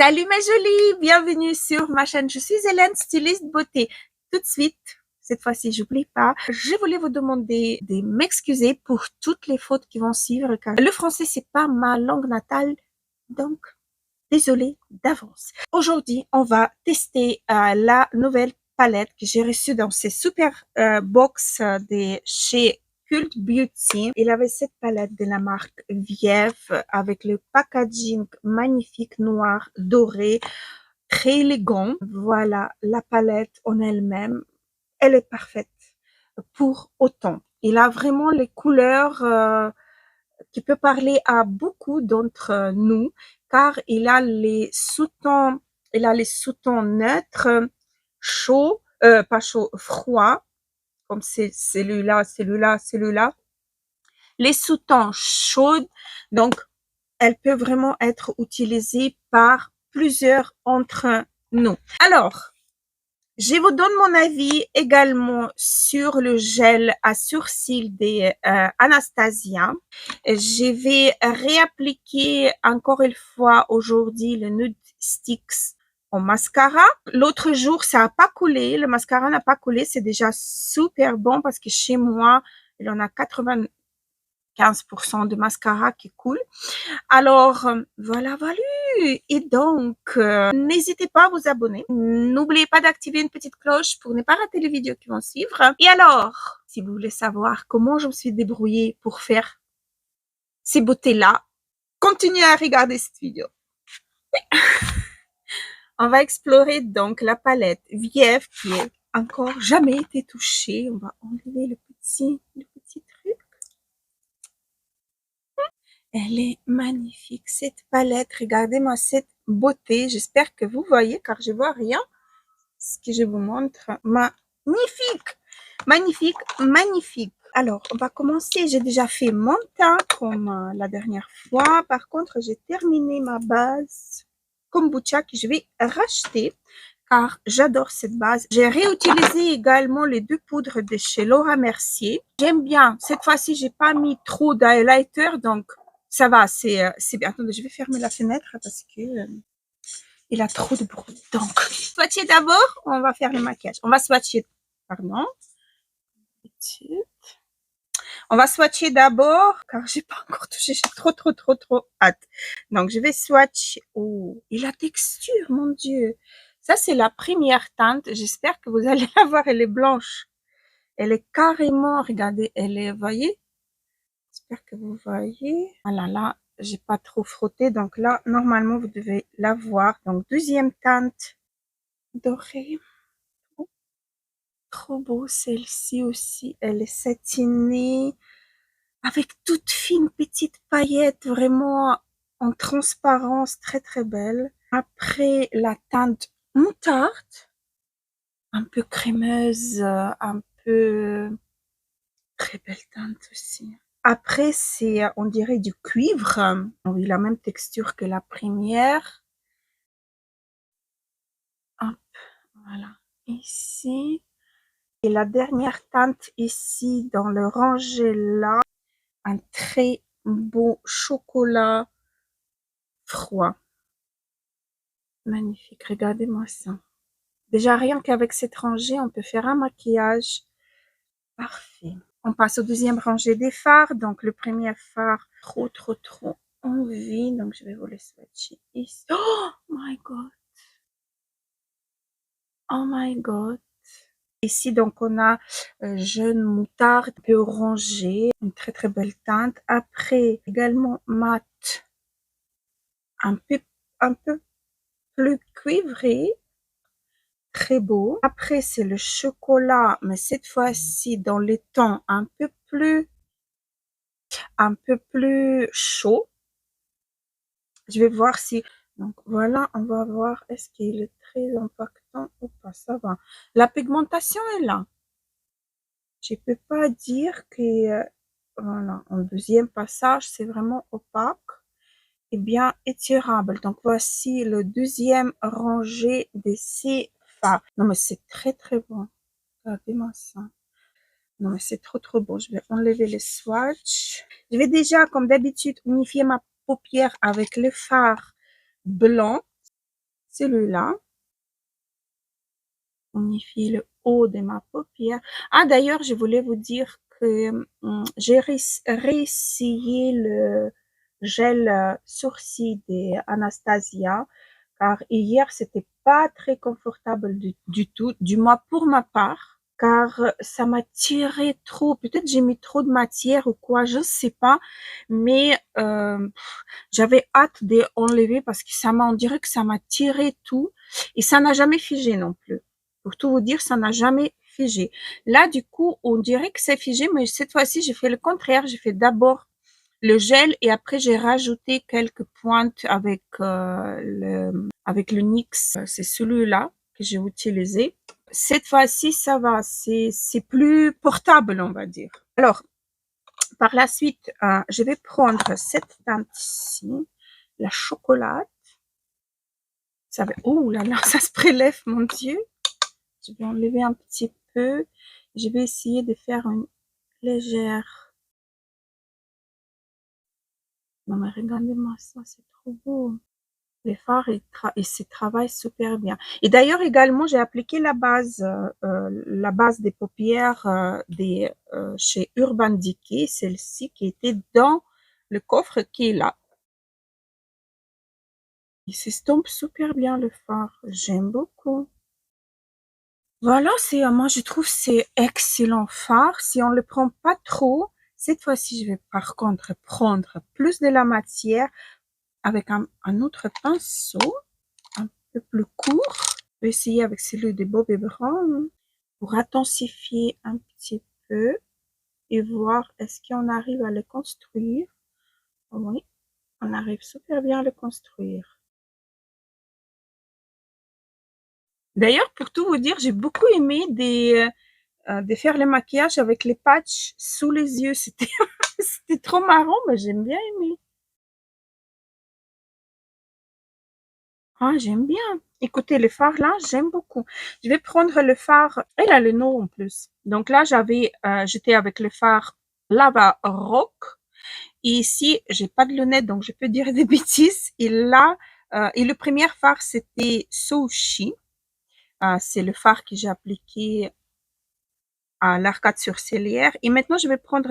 Salut mes jolies, bienvenue sur ma chaîne. Je suis Hélène, styliste beauté. Tout de suite, cette fois-ci, j'oublie pas, je voulais vous demander de m'excuser pour toutes les fautes qui vont suivre car le français c'est pas ma langue natale, donc désolée d'avance. Aujourd'hui, on va tester la nouvelle palette que j'ai reçue dans ces super box de chez Cult Beauty. Il avait cette palette de la marque Vief avec le packaging magnifique noir doré, très élégant. Voilà, la palette en elle-même, elle est parfaite pour autant. Il a vraiment les couleurs qui peut parler à beaucoup d'entre nous, car il a les sous-tons neutres, chauds, pas chaud, froid, comme c'est celui-là, les sous-tons chauds, donc elle peut vraiment être utilisée par plusieurs d'entre nous. Alors, je vous donne mon avis également sur le gel à sourcils des Anastasia. Je vais réappliquer encore une fois aujourd'hui le Nude Sticks en mascara. L'autre jour, ça n'a pas coulé. Le mascara n'a pas coulé. C'est déjà super bon parce que chez moi, il en a 95% de mascara qui coule. Alors, voilà. Et donc, n'hésitez pas à vous abonner. N'oubliez pas d'activer une petite cloche pour ne pas rater les vidéos qui vont suivre. Et alors, si vous voulez savoir comment je me suis débrouillée pour faire ces beautés-là, continuez à regarder cette vidéo. Oui. On va explorer donc la palette Vief qui est encore jamais été touchée. On va enlever le petit truc. Elle est magnifique, cette palette. Regardez-moi cette beauté. J'espère que vous voyez, car je vois rien. Ce que je vous montre. Magnifique. Alors, on va commencer. J'ai déjà fait mon teint comme la dernière fois. Par contre, j'ai terminé ma base kombucha que je vais racheter, car j'adore cette base. J'ai réutilisé également les deux poudres de chez Laura Mercier. J'aime bien. Cette fois-ci, j'ai pas mis trop d'highlighter, donc ça va, c'est bien. Attendez, je vais fermer la fenêtre parce que il a trop de bruit. Donc, swatcher d'abord, on va faire le maquillage. On va swatcher, pardon. On va swatcher d'abord, car j'ai pas encore touché, j'ai trop hâte. Donc, je vais swatcher. Oh, et la texture, mon Dieu. Ça, c'est la première teinte. J'espère que vous allez la voir. Elle est blanche. Elle est carrément, regardez, elle est, voyez? J'espère que vous voyez. Voilà, là, j'ai pas trop frotté. Donc là, normalement, vous devez la voir. Donc, deuxième teinte dorée. Oh, trop beau, celle-ci aussi. Elle est satinée. Avec toutes fines petites paillettes, vraiment en transparence, très belle. Après, la teinte moutarde. Un peu crémeuse, un peu... Très belle teinte aussi. Après, c'est, on dirait du cuivre. Oui, la même texture que la première. Hop, voilà. Ici. Et la dernière teinte ici, dans le rangé là. Un très beau chocolat froid. Magnifique. Regardez-moi ça. Déjà, rien qu'avec cette rangée, on peut faire un maquillage parfait. On passe au deuxième rangée des fards. Donc, le premier fard, trop envie. Donc, je vais vous le swatcher ici. Oh my god. Oh my god. Ici, donc, on a jaune moutarde, un peu orangé. Une très belle teinte. Après, également mat. Un peu plus cuivré. Très beau. Après, c'est le chocolat, mais cette fois-ci, dans les tons un peu plus chaud. Je vais voir si, donc voilà, on va voir est-ce qu'il est très impactant ou pas. Ça va. La pigmentation est là. Je peux pas dire que, voilà, en deuxième passage, c'est vraiment opaque et bien étirable. Donc voici le deuxième rangée de ces fards. Non mais c'est très bon. Regardez-moi ça. Non mais c'est trop beau. Je vais enlever le swatch. Je vais déjà, comme d'habitude, unifier ma paupière avec le fard blanc. celui-là. Unifier le haut de ma paupière. Ah, d'ailleurs, je voulais vous dire que j'ai réessayé le gel sourcil d'Anastasia, car hier, c'était pas très confortable du tout, du moins pour ma part, car ça m'a tiré trop. Peut-être j'ai mis trop de matière ou quoi, je sais pas, mais j'avais hâte d'enlever parce que on dirait que ça m'a tiré tout et ça n'a jamais figé non plus. Pour tout vous dire, ça n'a jamais figé. Là, du coup, on dirait que c'est figé, mais cette fois-ci, j'ai fait le contraire. J'ai fait d'abord le gel et après, j'ai rajouté quelques pointes avec le NYX. C'est celui-là que j'ai utilisé. Cette fois-ci, ça va. C'est plus portable, on va dire. Alors, par la suite, je vais prendre cette teinte ici, la chocolat. Ça va, oh là là, ça se prélève, mon Dieu. Je vais enlever un petit peu. Je vais essayer de faire une légère. Non mais regardez-moi ça, c'est trop beau. Les fards, ils se travaillent super bien. Et d'ailleurs également, j'ai appliqué la base des paupières chez Urban Decay, celle-ci qui était dans le coffre qui est là. Il s'estompe super bien le fard. J'aime beaucoup. Voilà, moi je trouve c'est excellent fard. Si on le prend pas trop, cette fois-ci je vais par contre prendre plus de la matière avec un autre pinceau un peu plus court. Je vais essayer avec celui de Bobbi Brown pour intensifier un petit peu et voir est-ce qu'on arrive à le construire. Oui, on arrive super bien à le construire. D'ailleurs, pour tout vous dire, j'ai beaucoup aimé de faire le maquillage avec les patchs sous les yeux. C'était c'était trop marrant, mais j'aime bien aimé. Ah, j'aime bien. Écoutez, le fard là, j'aime beaucoup. Je vais prendre le fard. Elle a le nom en plus. Donc là, j'étais avec le fard Lava Rock. Et ici, j'ai pas de lunettes, donc je peux dire des bêtises. Et le premier fard, c'était Sushi. C'est le fard que j'ai appliqué à l'arcade sourcilière. Et maintenant, je vais prendre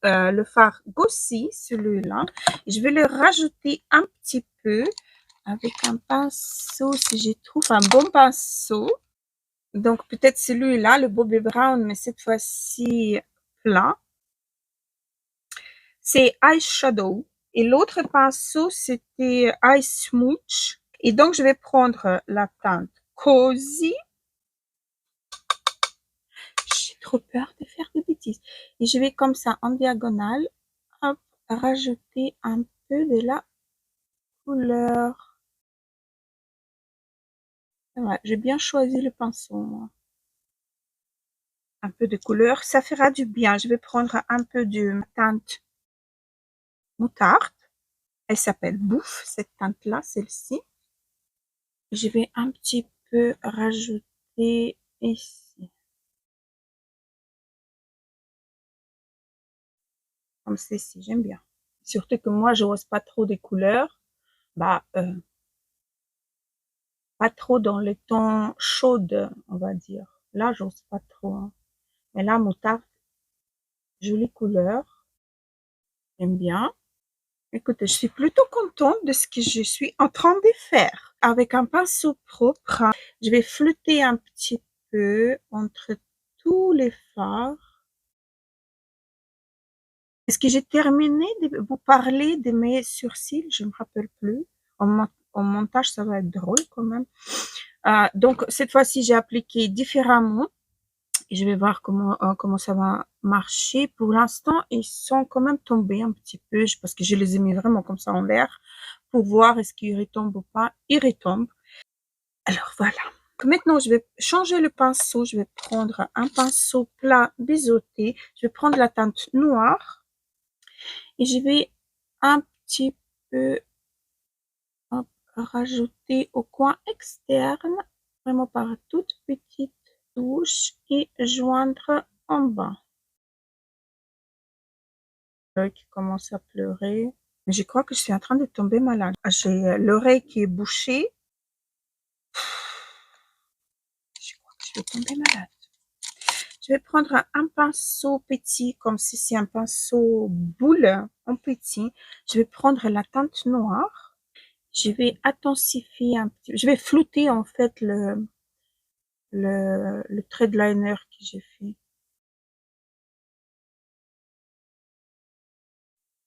le fard Gossi, celui-là. Je vais le rajouter un petit peu avec un pinceau, si je trouve un bon pinceau. Donc, peut-être celui-là, le Bobbi Brown, mais cette fois-ci plat. C'est Eyeshadow. Et l'autre pinceau, c'était Ice Smooch. Et donc, je vais prendre la teinte Cozy. J'ai trop peur de faire des bêtises. Et je vais comme ça, en diagonale, hop, rajouter un peu de la couleur. Ouais, j'ai bien choisi le pinceau, moi. Un peu de couleur, ça fera du bien. Je vais prendre un peu de teinte moutarde. Elle s'appelle Bouffe, cette teinte-là, celle-ci. Je vais un petit peu rajouter ici. Comme ceci, j'aime bien. Surtout que moi, je n'ose pas trop des couleurs. Bah, pas trop dans les tons chauds, on va dire. Là, j'ose pas trop. Hein. Mais là, moutarde, jolie couleur. J'aime bien. Écoutez, je suis plutôt contente de ce que je suis en train de faire. Avec un pinceau propre, je vais flotter un petit peu entre tous les fards. Est-ce que j'ai terminé de vous parler de mes sourcils? Je ne me rappelle plus. En montage, ça va être drôle quand même. Donc, cette fois-ci, j'ai appliqué différemment. Et je vais voir comment ça va marcher. Pour l'instant, ils sont quand même tombés un petit peu parce que je les ai mis vraiment comme ça en l'air pour voir est-ce qu'ils retombent ou pas. Ils retombent. Alors voilà. Maintenant, je vais changer le pinceau. Je vais prendre un pinceau plat biseauté. Je vais prendre la teinte noire et je vais un petit peu hop, rajouter au coin externe, vraiment par toute petite touche et joindre en bas. Qui commence à pleurer. Mais je crois que je suis en train de tomber malade. J'ai l'oreille qui est bouchée. je vais tomber malade. Je vais prendre un pinceau petit, comme si c'est un pinceau boule en petit. Je vais prendre la teinte noire. Je vais intensifier un petit, je vais flouter en fait le trait de liner que j'ai fait.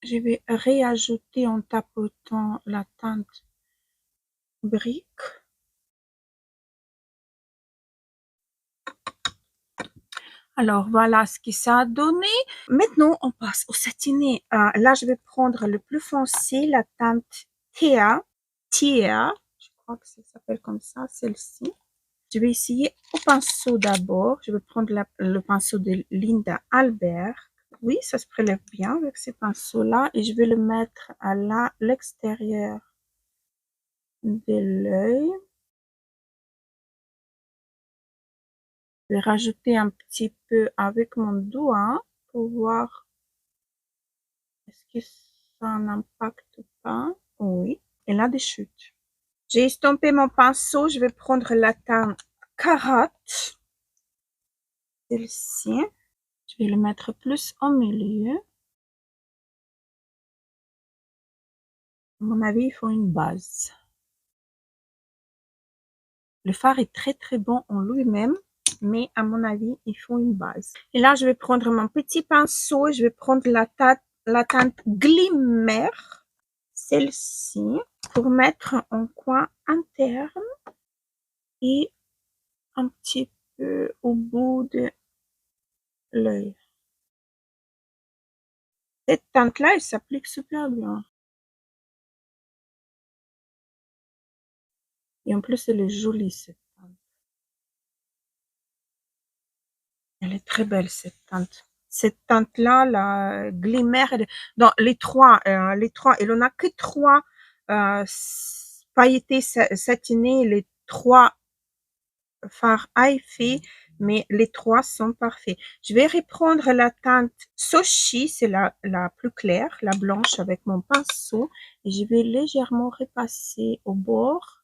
Je vais réajouter en tapotant la teinte brique. Alors voilà ce que ça a donné. Maintenant, on passe au satiné. Là, je vais prendre le plus foncé, la teinte Thea. Thea, je crois que ça s'appelle comme ça, celle-ci. Je vais essayer au pinceau d'abord. Je vais prendre le pinceau de Linda Albert. Oui, ça se prélève bien avec ces pinceaux-là. Et je vais le mettre à l'extérieur de l'œil. Je vais rajouter un petit peu avec mon doigt pour voir est-ce que ça n'impacte pas. Oui, et là des chutes. J'ai estompé mon pinceau. Je vais prendre la teinte carotte. Celle-ci. Je vais le mettre plus au milieu. À mon avis, il faut une base. Le fard est très très bon en lui-même, mais à mon avis, il faut une base. Et là, je vais prendre mon petit pinceau et je vais prendre la teinte Glimmer, celle-ci, pour mettre en coin interne et un petit peu au bout de l'œil. Cette teinte-là, elle s'applique super bien. Et en plus, elle est jolie, cette teinte. Elle est très belle, cette teinte. Cette teinte-là, la Glimmer, dans les trois, il en a que trois pailletés satinés, les trois fards à effet, mais les trois sont parfaits. Je vais reprendre la teinte Sochi, c'est la plus claire, la blanche avec mon pinceau, et je vais légèrement repasser au bord,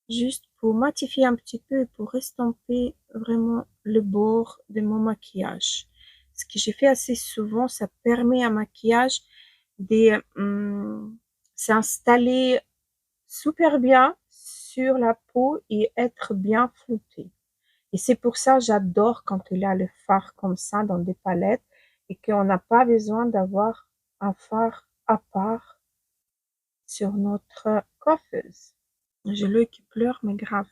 juste pour matifier un petit peu et pour estomper vraiment le bord de mon maquillage. Ce que j'ai fait assez souvent, ça permet à maquillage de s'installer super bien sur la peau et être bien flouté. Et c'est pour ça que j'adore quand il y a le fard comme ça dans des palettes et qu'on n'a pas besoin d'avoir un fard à part sur notre coiffeuse. J'ai l'œil qui pleure, mais grave.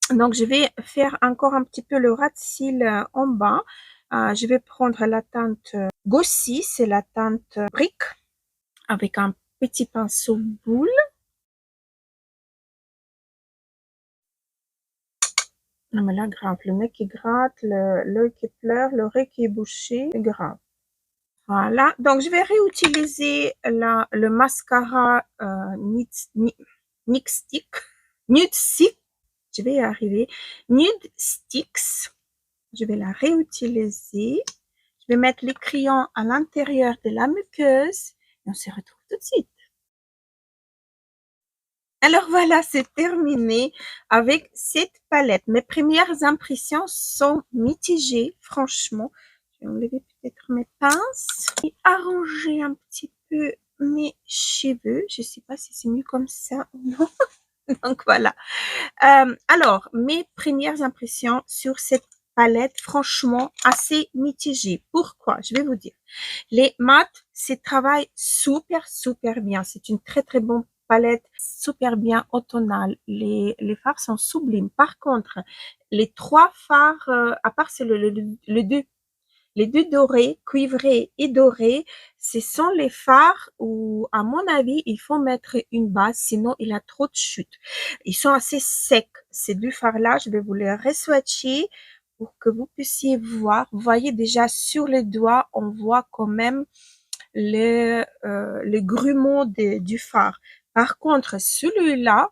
Donc, je vais faire encore un petit peu le ras de cils en bas. Je vais prendre la teinte Gossi, c'est la teinte brique, avec un petit pinceau boule. Non, mais là, grave. Le nez qui gratte, l'œil qui pleure, l'oreille qui est bouchée, c'est grave. Voilà. Donc, je vais réutiliser le mascara Nude Stick. Je vais y arriver. Nude Sticks. Je vais la réutiliser. Je vais mettre les crayons à l'intérieur de la muqueuse et on se retrouve tout de suite. Alors voilà, c'est terminé avec cette palette. Mes premières impressions sont mitigées, franchement. Je vais enlever peut-être mes pinces et arranger un petit peu mes cheveux. Je ne sais pas si c'est mieux comme ça ou non. Donc voilà. Alors, mes premières impressions sur cette palette, franchement, assez mitigées. Pourquoi? Je vais vous dire. Les mat, c'est travail super, super bien. C'est une très, très bonne palette, super bien automnale. Les fards sont sublimes. Par contre, les trois fards, à part c'est les deux dorés, cuivrés et dorés, ce sont les fards où, à mon avis, il faut mettre une base, sinon il a trop de chute. Ils sont assez secs, ces deux fards-là. Je vais vous les reswatcher pour que vous puissiez voir. Vous voyez déjà sur les doigts, on voit quand même les grumeaux du fard. Par contre, celui-là,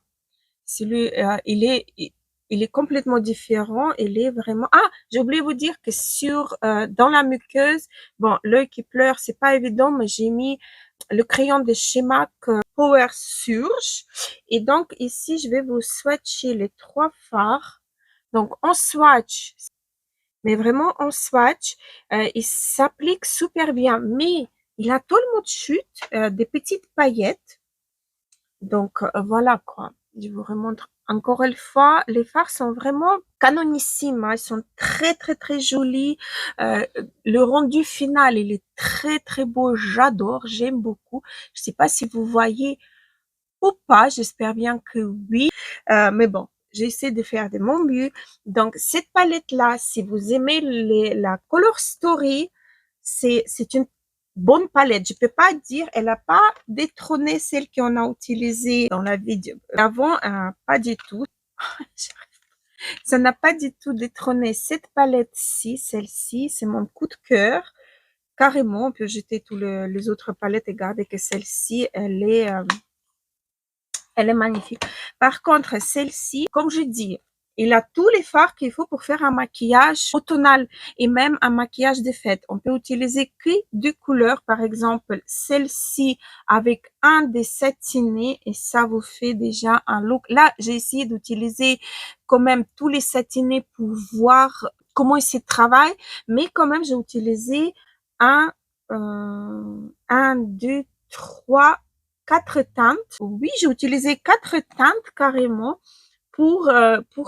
il est complètement différent. Il est vraiment. Ah, j'ai oublié de vous dire que dans la muqueuse, bon, l'œil qui pleure, c'est pas évident, mais j'ai mis le crayon de chez MAC Power Surge. Et donc ici, je vais vous swatcher les trois fards Donc, on swatch, mais vraiment on swatch, il s'applique super bien, mais il a tellement de chute, des petites paillettes. Donc, voilà quoi. Je vous remontre encore une fois. Les fards sont vraiment canonissimes, hein. Ils sont très, très, très jolis. Le rendu final, il est très, très beau. J'adore, j'aime beaucoup. Je sais pas si vous voyez ou pas. J'espère bien que oui. Mais bon, j'essaie de faire de mon mieux. Donc, cette palette-là, si vous aimez la Color Story, c'est une bonne palette. Je peux pas dire, elle a pas détrôné celle qu'on a utilisée dans la vidéo. Avant, pas du tout. Ça n'a pas du tout détrôné cette palette-ci, celle-ci, c'est mon coup de cœur. Carrément, on peut jeter tous les autres palettes et garder que celle-ci, elle est magnifique. Par contre, celle-ci, comme je dis, il a tous les fards qu'il faut pour faire un maquillage automnal et même un maquillage de fête. On peut utiliser que deux couleurs, par exemple celle-ci avec un des satinés et ça vous fait déjà un look. Là, j'ai essayé d'utiliser quand même tous les satinés pour voir comment ils se travaillent, mais quand même j'ai utilisé un, deux, trois, quatre teintes. Oui, j'ai utilisé quatre teintes carrément pour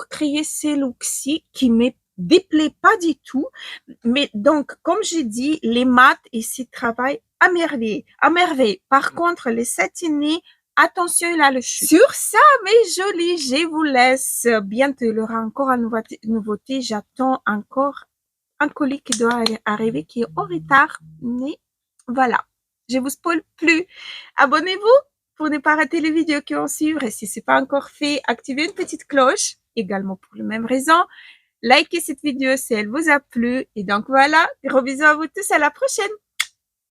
créer ces looks-ci qui me déplaît pas du tout. Mais donc, comme j'ai dit, les mats ici travaillent à merveille, à merveille. Par contre, les satinés, attention, il a le chute. Sur ça, mes jolis, je vous laisse. Bientôt, il y aura encore une nouveauté. J'attends encore un colis qui doit arriver, qui est en retard. Mais voilà, je vous spoil plus. Abonnez-vous pour ne pas rater les vidéos qui vont suivre. Et si ce n'est pas encore fait, activez une petite cloche, également pour la même raison. Likez cette vidéo si elle vous a plu. Et donc voilà, gros bisous à vous tous, à la prochaine.